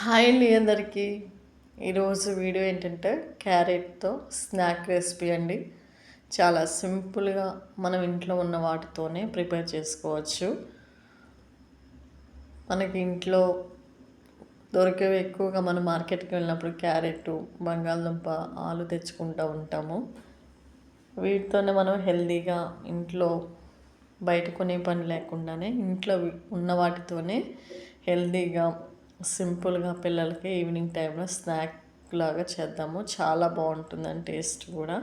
Hi అండి అందరికీ. ఈరోజు వీడియో ఏంటంటే క్యారెట్తో స్నాక్ రెసిపీ అండి. చాలా సింపుల్గా మనం ఇంట్లో ఉన్న వాటితోనే ప్రిపేర్ చేసుకోవచ్చు. మనకి ఇంట్లో దొరికేవి ఎక్కువగా మనం మార్కెట్కి వెళ్ళినప్పుడు క్యారెట్, బంగాళదుంప, ఆలు తెచ్చుకుంటూ ఉంటాము. వీటితోనే మనం హెల్తీగా ఇంట్లో బయట కొనే పని లేకుండానే ఇంట్లో ఉన్న వాటితోనే హెల్తీగా సింపుల్గా పిల్లలకి ఈవినింగ్ టైంలో స్నాక్ లాగా చేద్దాము. చాలా బాగుంటుందని టేస్ట్ కూడా.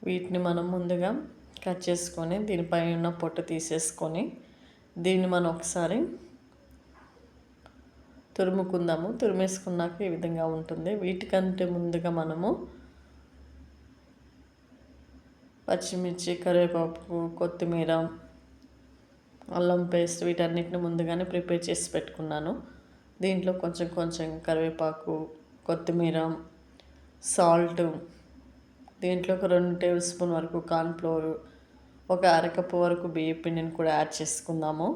వీటిని మనం ముందుగా కట్ చేసుకొని దీనిపై ఉన్న పొట్టు తీసేసుకొని దీన్ని మనం ఒకసారి తురుముకుందాము. తురిమేసుకున్నాక ఈ విధంగా ఉంటుంది. వీటికంటే ముందుగా మనము పచ్చిమిర్చి, కరివేపాకు, కొత్తిమీర, అల్లం పేస్ట్ వీటన్నిటిని ముందుగానే ప్రిపేర్ చేసి పెట్టుకున్నాను. దీంట్లో కొంచెం కొంచెం కరివేపాకు, కొత్తిమీర, సాల్ట్, దీంట్లో ఒక 2 టేబుల్ స్పూన్ వరకు కార్న్ఫ్లోర్, ఒక అరకప్పు వరకు బియ్యం పిండిని కూడా యాడ్ చేసుకుందాము.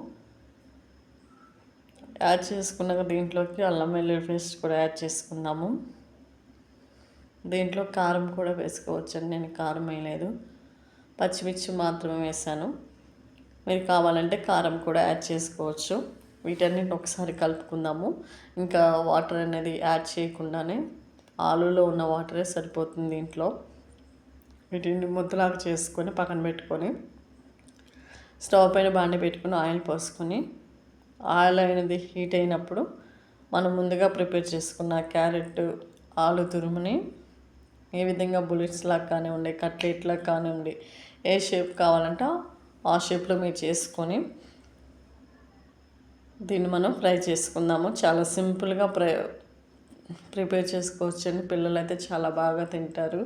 యాడ్ చేసుకున్నాక దీంట్లోకి అల్లం వెల్లుల్లి పేస్ట్ కూడా యాడ్ చేసుకుందాము. దీంట్లో కారం కూడా వేసుకోవచ్చండి. నేను కారం వేయలేదు, పచ్చిమిర్చి మాత్రమే వేసాను. మీరు కావాలంటే కారం కూడా యాడ్ చేసుకోవచ్చు. వీటన్నిటిని ఒకసారి కలుపుకుందాము. ఇంకా వాటర్ అనేది యాడ్ చేయకుండానే ఆలులో ఉన్న వాటరే సరిపోతుంది దీంట్లో. వీటిని ముద్దలాగా చేసుకొని పక్కన పెట్టుకొని స్టవ్ పైన బాండి పెట్టుకొని ఆయిల్ పోసుకొని ఆయిల్ అనేది హీట్ అయినప్పుడు మనం ముందుగా ప్రిపేర్ చేసుకున్న క్యారెట్, ఆలు తురుముని ఏ విధంగా బుల్లెట్స్ లాగా కానివ్వండి, కట్లెట్లా కానివ్వండి, ఏ షేప్ కావాలంటే ఆ షేప్లో మీరు చేసుకొని దీన్ని మనం ఫ్రై చేసుకుందాము. చాలా సింపుల్గా ప్రిపేర్ చేసుకోవచ్చండి. పిల్లలు అయితే చాలా బాగా తింటారు.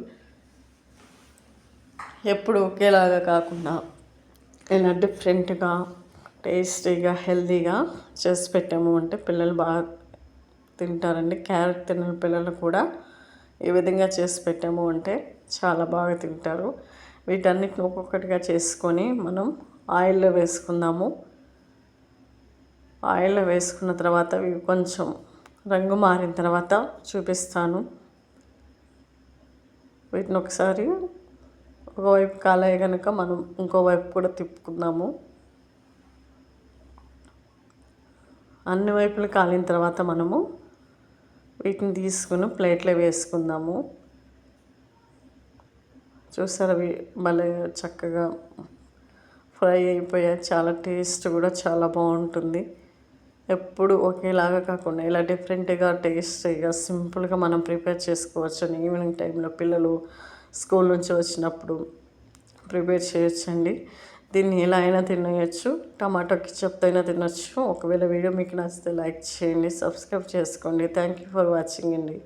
ఎప్పుడు ఒకేలాగా కాకుండా ఇలా డిఫరెంట్గా, టేస్టీగా, హెల్తీగా చేసి పెట్టాము అంటే పిల్లలు బాగా తింటారండి. క్యారెట్ తిన్న పిల్లలు కూడా ఈ విధంగా చేసి పెట్టాము అంటే చాలా బాగా తింటారు. వీటన్నిటిని ఒక్కొక్కటిగా చేసుకొని మనం ఆయిల్లో వేసుకుందాము. ఆయిల్లో వేసుకున్న తర్వాత ఇవి కొంచెం రంగు మారిన తర్వాత చూపిస్తాను. వీటిని ఒకసారి ఒకవైపు కాలాయి కనుక మనం ఇంకోవైపు కూడా తిప్పుకుందాము. అన్ని వైపులు కాలిన తర్వాత మనము వీటిని తీసుకుని ప్లేట్లో వేసుకుందాము. చూసారా భలే చక్కగా ఫ్రై అయిపోయాయి. చాలా టేస్ట్ కూడా చాలా బాగుంటుంది. ఎప్పుడు ఒకేలాగా కాకుండా ఇలా డిఫరెంట్గా, టేస్టీగా, సింపుల్గా మనం ప్రిపేర్ చేసుకోవచ్చు. ఈవినింగ్ టైంలో పిల్లలు స్కూల్ నుంచి వచ్చినప్పుడు ప్రిపేర్ చేయొచ్చండి. దీన్ని ఎలా అయినా తినేయచ్చు. టమాటో కెచప్తో అయినా తినొచ్చు. ఒకవేళ వీడియో మీకు నచ్చితే లైక్ చేయండి, సబ్స్క్రైబ్ చేసుకోండి. థ్యాంక్ యూ ఫర్ వాచింగ్ అండి.